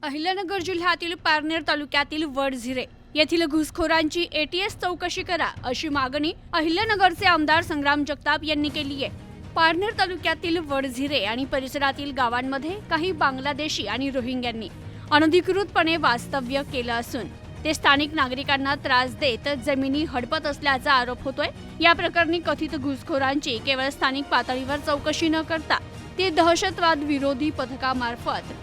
अहिल्यानगर जिल्ह्यातील पारनेर तालुक्यातील वडझिरे येथील घुसखोरांची एटीएस चौकशी करा अशी मागणी अहिल्यानगरचे आमदार संग्राम जगताप यांनी केली आहे। पारनेर तालुक्यातील वडझिरे आणि परिसरातील गावांमध्ये काही बांगलादेशी आणि रोहिंग्यांनी अनधिकृतपणे वास्तव्य केलं असून ते स्थानिक नागरिकांना त्रास देत जमिनी हडपत असल्याचा आरोप होतोय। या प्रकरणी कथित घुसखोरांची केवळ स्थानिक पातळीवर चौकशी न करता ती दहशतवाद विरोधी पथकामार्फत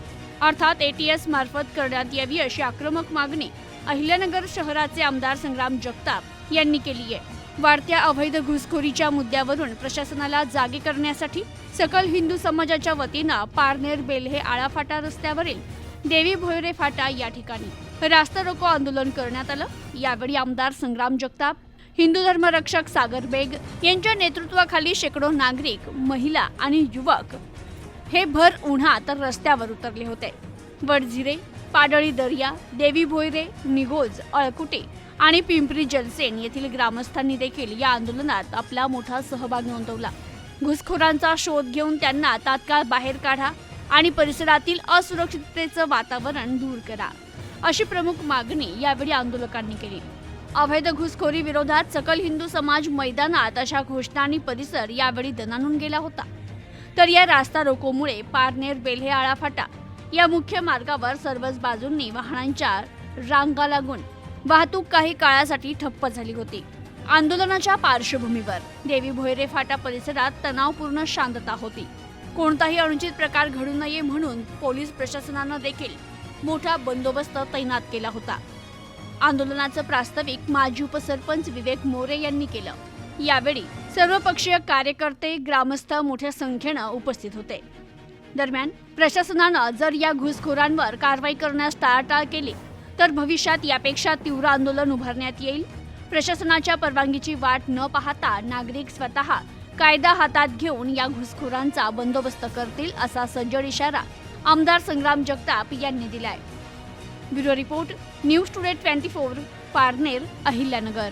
अर्थात एटीएस मार्फत करण्यात यावी अशी आक्रमक मागणी अहिल्यानगर शहराचे आमदार संग्राम जगताप यांनी केली आहे। वाढत्या अवैध घुसखोरीच्या मुद्द्यावरून प्रशासनाला जागे करण्यासाठी सकल हिंदू समाजाच्या वतीनं पारनेर बेल्हे आळाफाटा रस्त्यावरील देवी भोयरे फाटा या ठिकाणी रास्ता रोको आंदोलन करण्यात आलं। यावेळी आमदार संग्राम जगताप, हिंदू धर्मरक्षक सागर बेग यांच्या नेतृत्वाखाली शेकडो नागरिक, महिला आणि युवक हे भर उन्हात रस्त्यावर उतरले होते। वडझिरे, पाडळी दर्या, देवी भोयरे, निगोज, अळकुटे आणि पिंपरी जलसेन येथील ग्रामस्थांनी देखील या आंदोलनात आपला मोठा सहभाग नोंदवला। घुसखोरांचा शोध घेऊन त्यांना तात्काळ बाहेर काढा आणि परिसरातील असुरक्षिततेचं वातावरण दूर करा अशी प्रमुख मागणी यावेळी आंदोलकांनी केली। अवैध घुसखोरी विरोधात सकल हिंदू समाज मैदानात अशा घोषणांनी परिसर यावेळी दणाणून गेला होता। तर या रास्ता रोकोमुळे पारनेर बेल्हे आळाफाटा या मुख्य मार्गावर सर्वच बाजूंनी वाहनांच्या रांगा लागून वाहतूक काही काळासाठी ठप्प झाली होती। आंदोलनाच्या पार्श्वभूमीवर देवी भोयरे फाटा परिसरात तणावपूर्ण शांतता होती। कोणताही अनुचित प्रकार घडू नये म्हणून पोलीस प्रशासनानं देखील मोठा बंदोबस्त तैनात केला होता। आंदोलनाचं प्रास्ताविक माजी उपसरपंच विवेक मोरे यांनी केलं। यावेळी सर्वपक्षीय कार्यकर्ते, ग्रामस्थ मोठ्या संख्येनं उपस्थित होते। दरम्यान प्रशासनानं जर या घुसखोरांवर कारवाई करण्यास टाळाटाळ केली तर भविष्यात यापेक्षा तीव्र आंदोलन उभारण्यात येईल। प्रशासनाच्या परवानगीची वाट न पाहता नागरिक स्वतः कायदा हातात घेऊन या घुसखोरांचा बंदोबस्त करतील असा सज्जड इशारा आमदार संग्राम जगताप यांनी दिलाय। Bureau report, news today 24, Parner, Ahilyanagar.